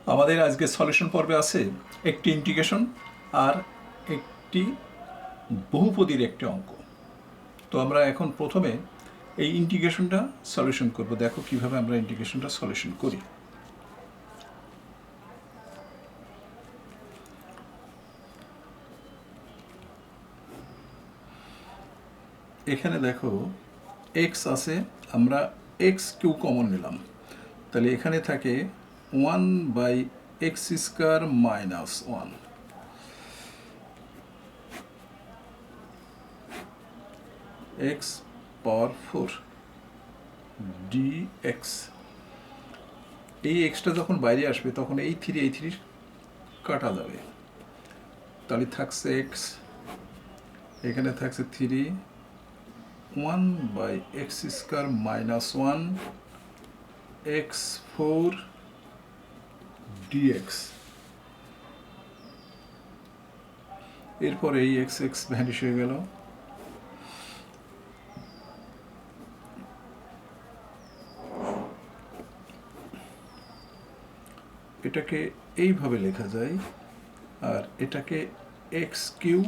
আমাদের আজকে সলিউশন পর্বে আছে একটি ইন্টিগ্রেশন আর একটি বহুপদীর একটি অঙ্ক। তো আমরা এখন প্রথমে এই ইন্টিগ্রেশনটা সলিউশন করব। দেখো কিভাবে আমরা ইন্টিগ্রেশনটা সলিউশন করি। এখানে দেখো এক্স আছে, আমরা এক্স কিউ কমন নিলাম, তাহলে এখানে থাকে 1/x² মাইনাস 1 x পাওয়ার 4 dx। এই এক্সটা যখন বাইরে আসবে তখন এই থ্রি কাটা যাবে, তাহলে থাকছে এক্স, এখানে থাকছে 1/x² মাইনাস 1 x4 dx। এরপর এই এক্স এক্স ভ্যানিশ হয়ে গেল। এটাকে এইভাবে লেখা যায়, আর এটাকে এক্স কিউ,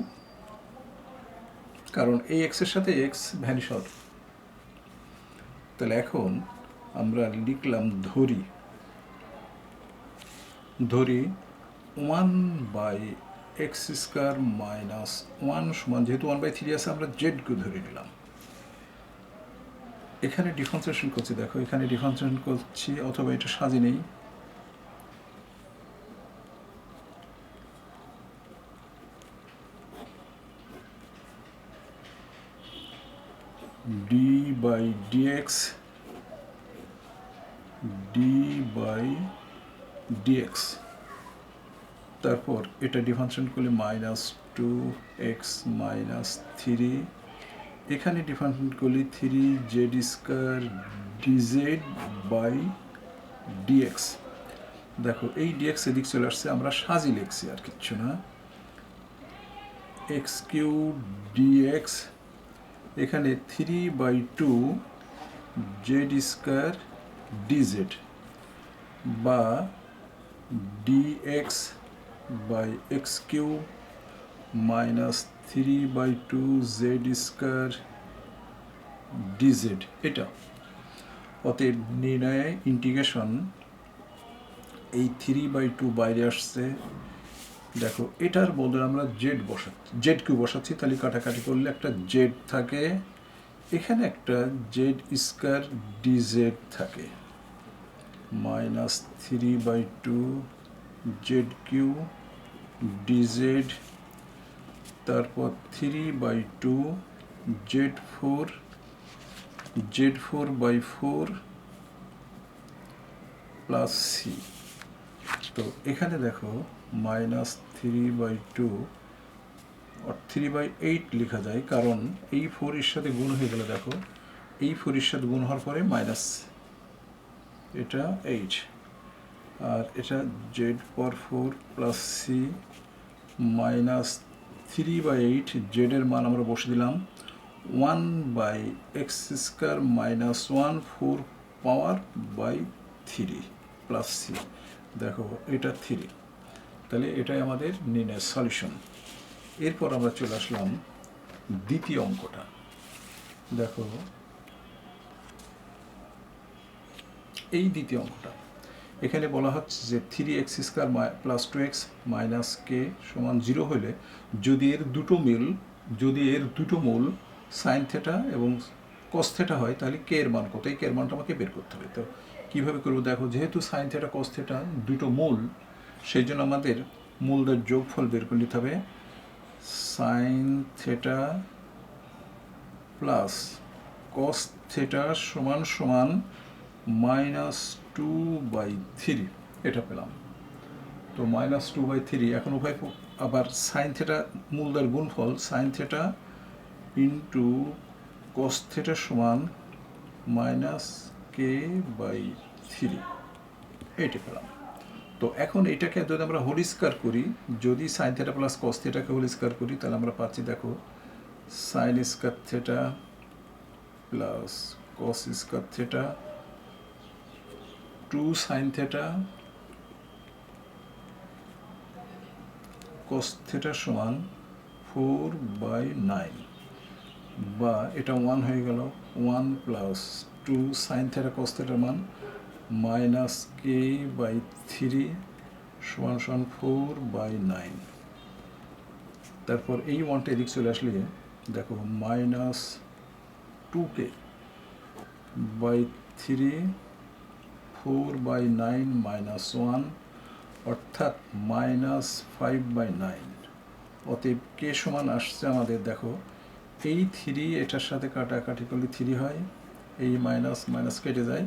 কারণ এই এক্সের সাথে এক্স ভ্যানিশ হবে। তাহলে এখন আমরা লিখলাম ধরি 1/x² মাইনাস 1 সমান, যেহেতু 1/3 আছে আমরা জেড কিউ ধরে নিলাম। এখানে ডিফারেন্সিয়েশন করছি, দেখো এখানে ডিফারেন্সিয়েশন করছি, অথবা এটা সাজি নেই, d/dx d/dx। তারপর এটা ডিফারেন্সিয়েট করলে -2x মাইনাস 3, এখানে ডিফারেন্সিয়েট করলে 3z² dz/dx। দেখো এই dx এদিক চলে আসছে, আমরা সাজি লিখছি আর কিচ্ছু না, x³ dx, এখানে 3/2 z² dz বা dx/x³ মাইনাস 3/2 z² dz। এটা অতএব নির্ণয়ে ইন্টিগ্রেশন, এই 3/2 বাইরে আসছে, দেখো এটার বদলে আমরা জেড কিউ বসাচ্ছি, তাহলে কাটাকাটি করলে একটা জেড থাকে, এখানে একটা z² dz থাকে, মাইনাস 3/2 z³ dz, তারপর 3/2 z4/4 প্লাস সি। তো এখানে দেখো -3/2 আর 3/8 লেখা যায়, কারণ এই 4 এর সাথে গুণ হয়ে গেলে, দেখো এই 4 এর সাথে গুণ হওয়ার পরে মাইনাস, এটা 8, আর এটা z/4 প্লাস সি মাইনাস 3/8, জেডের মান আমরা বসে দিলাম 1/x² minus 1 4 power by 3 plus C. দেখো এটা 3, তাহলে এটাই আমাদের নির্ণয়ের সলিউশন। এরপর আমরা চলে আসলাম দ্বিতীয় অঙ্কটা। দেখো এই দ্বিতীয় অঙ্কটা, এখানে বলা হচ্ছে যে 3x² প্লাস 2x মাইনাস কে সমান 0 হলে যদি এর দুটো মূল সাইন থেটা এবং কস থেটা হয়, তাহলে কে এর মান কত, এই কে এর মানটা আমাকে বের করতে হবে। তো কীভাবে করবো, দেখো যেহেতু সাইন থেটা কস থেটা দুটো মূল, সেই জন্য আমাদের মূলদের যোগফল বের করে নিতে হবে। Sign theta plus cos theta সমান সমান -2/3, এটা পেলাম। তো -2/3, এখন উভয় আবার সাইন থেটা মূলদের গুণফল, sine theta into cos theta সমান -k/3, এইটা পেলাম। তো এখন এটাকে যদি আমরা হোল স্কয়ার করি, যদি সাইন থেটা প্লাস কস থেটাকে হোল স্কয়ার করি, তাহলে আমরা পাচ্ছি, দেখো sine square theta plus cos square theta 2 sine theta cos theta সমান 4/9 বা এটা 1 হয়ে গেল 1 plus 2 sin theta cos theta মান মাইনাস k/3 সমান সমান 4/9। তারপর এই 1টা এদিক চলে আসলে দেখো মাইনাস 2k/3 4/9 মাইনাস 1 অর্থাৎ মাইনাস 5/9। অতএব কে সমান আসছে আমাদের দেখো এই 3 এটার সাথে কাটাকাটি করলে 3 হয়, এই মাইনাস মাইনাস কেটে যায়,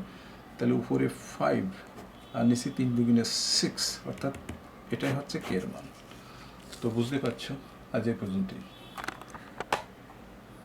তাহলে উপরে 5 আর নিচে 3 দুগুণে 6 অর্থাৎ এটাই হচ্ছে কে এর মান। তো বুঝতে পারছো, আজ এই পর্যন্তই।